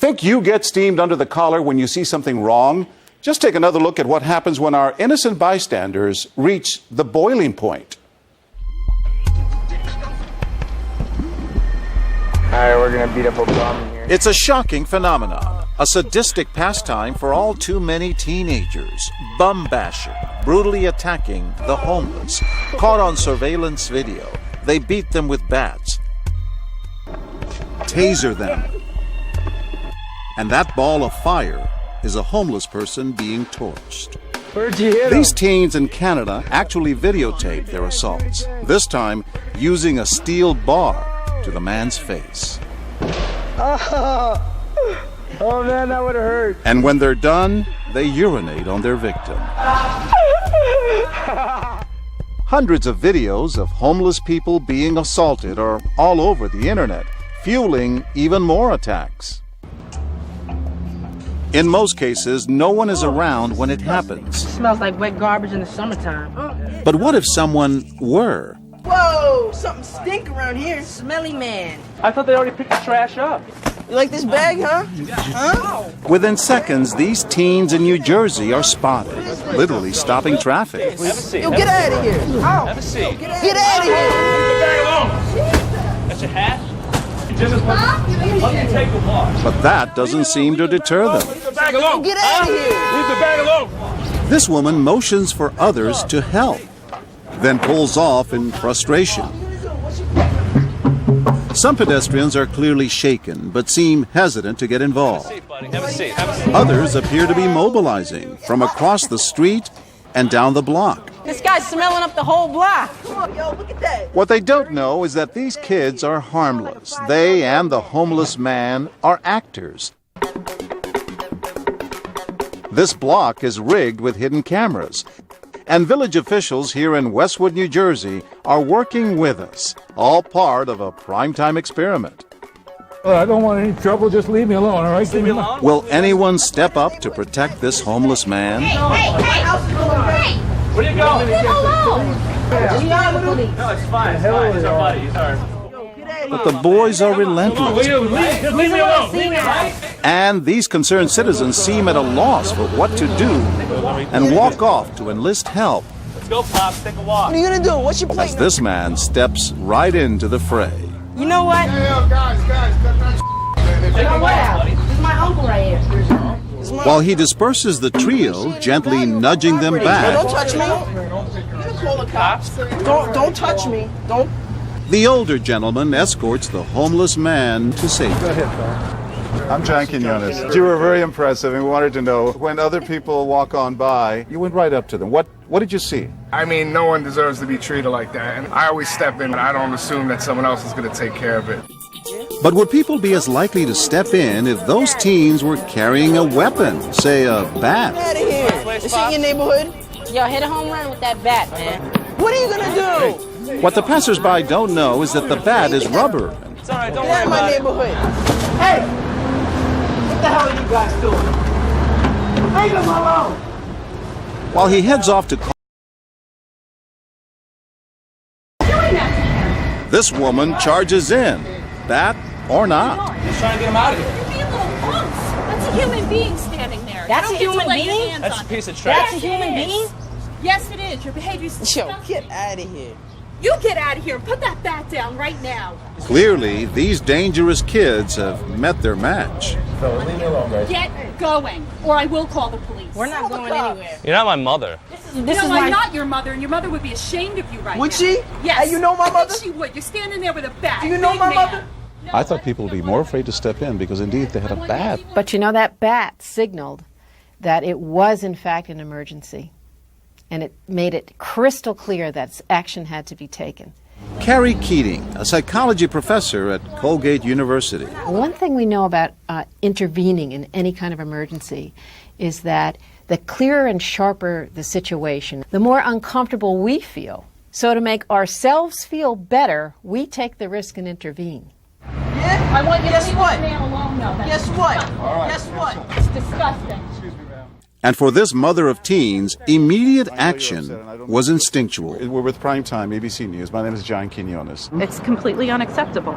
Think you get steamed under the collar when you see something wrong? Just take another look at what happens when our innocent bystanders reach the boiling point. Alright, we're gonna beat up a bum in here. It's a shocking phenomenon, a sadistic pastime for all too many teenagers, bum bashing, brutally attacking the homeless. Caught on surveillance video, they beat them with bats, taser them, and that ball of fire is a homeless person being torched. Where'd you hit him? These teens in Canada actually videotaped their assaults, this time using a steel bar to the man's face. Oh man, that would have hurt. And when they're done, they urinate on their victim. Hundreds of videos of homeless people being assaulted are all over the internet, fueling even more attacks. In most cases, no one is around when it happens. It smells like wet garbage in the summertime. But what if someone were? Whoa, something stink around here. Smelly man. I thought they already picked the trash up. You like this bag, huh? Within seconds, these teens in New Jersey are spotted, literally stopping traffic. Yo, get out of here. Have a seat. Get out of here. Leave the bag alone. That's your hat? Just as let me take a walk. But that doesn't seem to deter them. Leave the bag alone. Get out of here. Leave the bag alone. This woman motions for others to help, then pulls off in frustration. Some pedestrians are clearly shaken, but seem hesitant to get involved. Have a seat. Have a seat. Others appear to be mobilizing from across the street and down the block. This guy's smelling up the whole block. Come on, yo, look at that. What they don't know is that these kids are harmless. They and the homeless man are actors. This block is rigged with hidden cameras. And village officials here in Westwood, New Jersey, are working with us, all part of a primetime experiment. I don't want any trouble. Just leave me alone, all right? Leave me alone. Will anyone step up to protect this homeless man? Where do you go? Leave him alone. No, it's fine. It's fine. He's our buddy. He's our. But the boys are relentless, Just leave me alone. Leave me alone. and these concerned citizens seem at a loss for what to do and walk off to enlist help Let's go, Pops. Take a walk. What are you gonna do? What's your as plan? this man steps right into the fray. You know what? Take a walk, buddy. This is my uncle right here. While he disperses the trio, gently nudging them Don't back, touch me. Call the cops. Don't touch me. Don't. the older gentleman escorts the homeless man to safety. I'm John Quinones. You were very impressive, and we wanted to know, when other people walk on by, you went right up to them. What did you see? I mean, no one deserves to be treated like that. And I always step in, and I don't assume that someone else is going to take care of it. But would people be as likely to step in if those teens were carrying a weapon, say a bat? Get out of here. This ain't your neighborhood. Yo, hit a home run with that bat, man. What are you gonna do? What the passersby don't know is that the bat is rubber. It's all right. Don't Get out worry of my about it. neighborhood. Hey! What the hell are you guys doing? Leave him alone. While he heads off to call, this woman charges in, bat or not. Just trying to get him out of here. You're being little punks. That's a human being standing there. That's You a don't get to human lay your being? hands That's on a piece of him. trash. That's a human being? Yes, it is. Your behavior's Yo, disgusting. get out of here. You get out of here and put that bat down right now. Clearly, these dangerous kids have met their match. Get going, or I will call the police. We're not going anywhere. You're not my mother. This No, is I'm my... not your mother, and your mother would be ashamed of you right Would now. she? Yes. Hey, you know my I think mother? she would. You're standing there with a bat. Do you know Big my man. mother? No, I thought people would be more afraid to step in because indeed they had a bat. But you know, that bat signaled that it was in fact an emergency. And it made it crystal clear that action had to be taken. Carrie Keating, a psychology professor at Colgate University. One thing we know about intervening in any kind of emergency is that the clearer and sharper the situation, the more uncomfortable we feel. So to make ourselves feel better, we take the risk and intervene. Yeah? I want you Guess to leave what? this man alone now. That's Guess what? disgusting. Guess what? It's disgusting. And for this mother of teens, immediate action was instinctual. We're with Primetime ABC News. My name is John Quinones. It's completely unacceptable.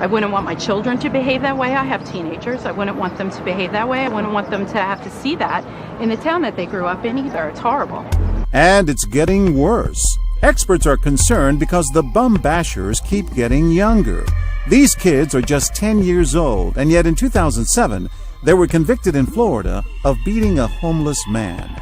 I wouldn't want my children to behave that way. I have teenagers. I wouldn't want them to behave that way. I wouldn't want them to have to see that in the town that they grew up in either. It's horrible. And it's getting worse. Experts are concerned because the bum bashers keep getting younger. These kids are just 10 years old, and yet in 2007, they were convicted in Florida of beating a homeless man.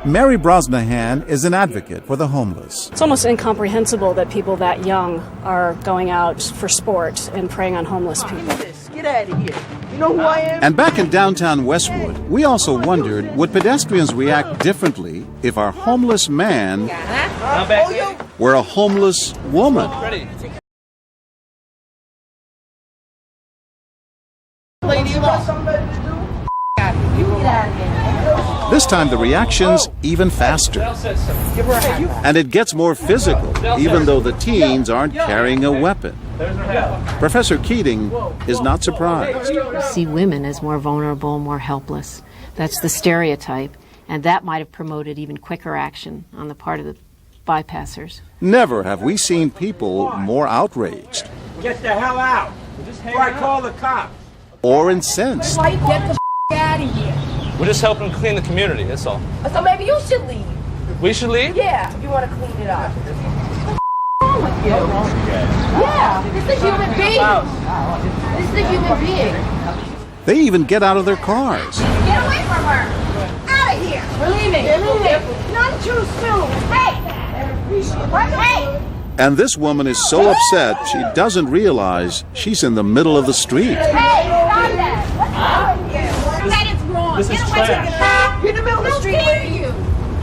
Mary Brosnahan is an advocate for the homeless. It's almost incomprehensible that people that young are going out for sport and preying on homeless people. Get out of here. You know who I am? And back in downtown Westwood, we also wondered, would pedestrians react differently if our homeless man were a homeless woman? Lady, you got something better to do? This time the reaction's even faster. And it gets more physical, even though the teens aren't carrying a weapon. Professor Keating is not surprised. We see women as more vulnerable, more helpless. That's the stereotype, and that might have promoted even quicker action on the part of the bypassers. Never have we seen people more outraged Get the hell out. Before I call the cops. or incensed. Get the out of here. We're just helping clean the community, that's all. So maybe you should leave. We should leave? Yeah, if you want to clean it up. What's wrong with you? Yeah, this is a human being. This is a human being. They even get out of their cars. Get away from her. Out of here. We're leaving. Not too soon. Hey. Hey. And this woman is so upset she doesn't realize she's in the middle of the street. Hey, stop that. What's wrong with you? That is wrong. This is Get away from trash. You're in the middle of the street. How dare you?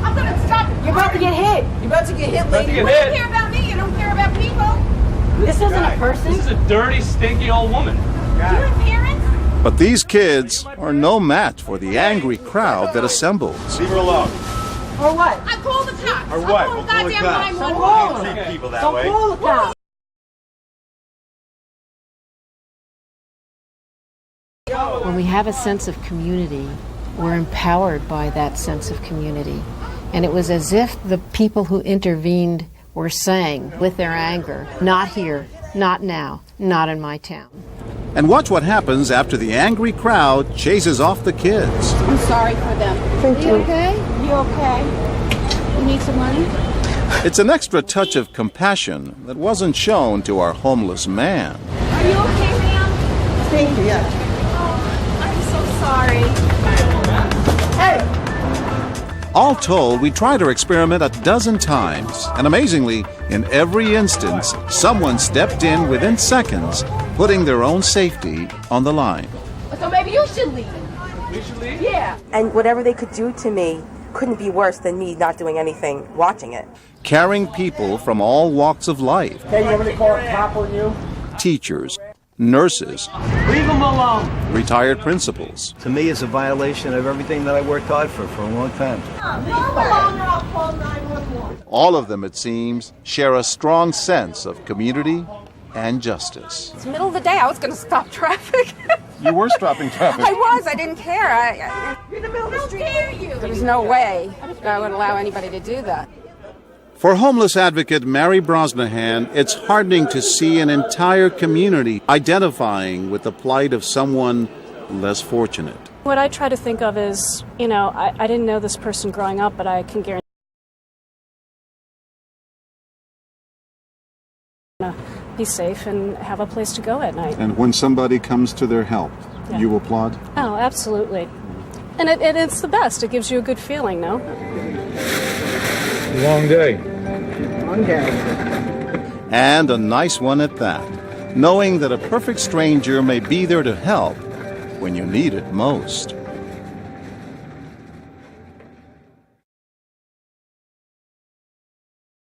I'm going to stop. You're about to get hit. You're about to get hit, lady. You don't care about me. You don't care about people. This isn't a person. This is a dirty, stinky old woman. Do you have parents? But these kids are no match for the angry crowd that assembles. Leave her alone. Or what? I called the cops. Or what? I We'll called call the goddamn cops. 911. Treat people that Don't way. call the cops. When we have a sense of community, we're empowered by that sense of community. And it was as if the people who intervened were saying with their anger, not here, not now, not in my town. And watch what happens after the angry crowd chases off the kids. I'm sorry for them. You okay? You okay? You need some money? It's an extra touch of compassion that wasn't shown to our homeless man. Are you okay, ma'am? Thank you, yeah. I'm so sorry. All told, we tried our experiment a dozen times, and amazingly, in every instance, someone stepped in within seconds, putting their own safety on the line. So maybe you should leave. We should leave? Yeah. And whatever they could do to me couldn't be worse than me not doing anything, watching it. Caring people from all walks of life, Hey, you want me to call a cop on you? teachers, nurses, Leave him alone. retired principals. To me, it's a violation of everything that I worked hard for a long time. Leave him alone or I'll call 911. All of them, it seems, share a strong sense of community and justice. It's the middle of the day. I was going to stop traffic. You were stopping traffic. I was. I didn't care. You're in the middle of the street. How dare you? There's no way I would allow anybody to do that. For homeless advocate Mary Brosnahan, it's heartening to see an entire community identifying with the plight of someone less fortunate. What I try to think of is, I didn't know this person growing up, but I can guarantee be safe and have a place to go at night. And when somebody comes to their help, Yeah. you applaud? Oh, absolutely. And it's the best. It gives you a good feeling, no? Long day. And a nice one at that, knowing that a perfect stranger may be there to help when you need it most.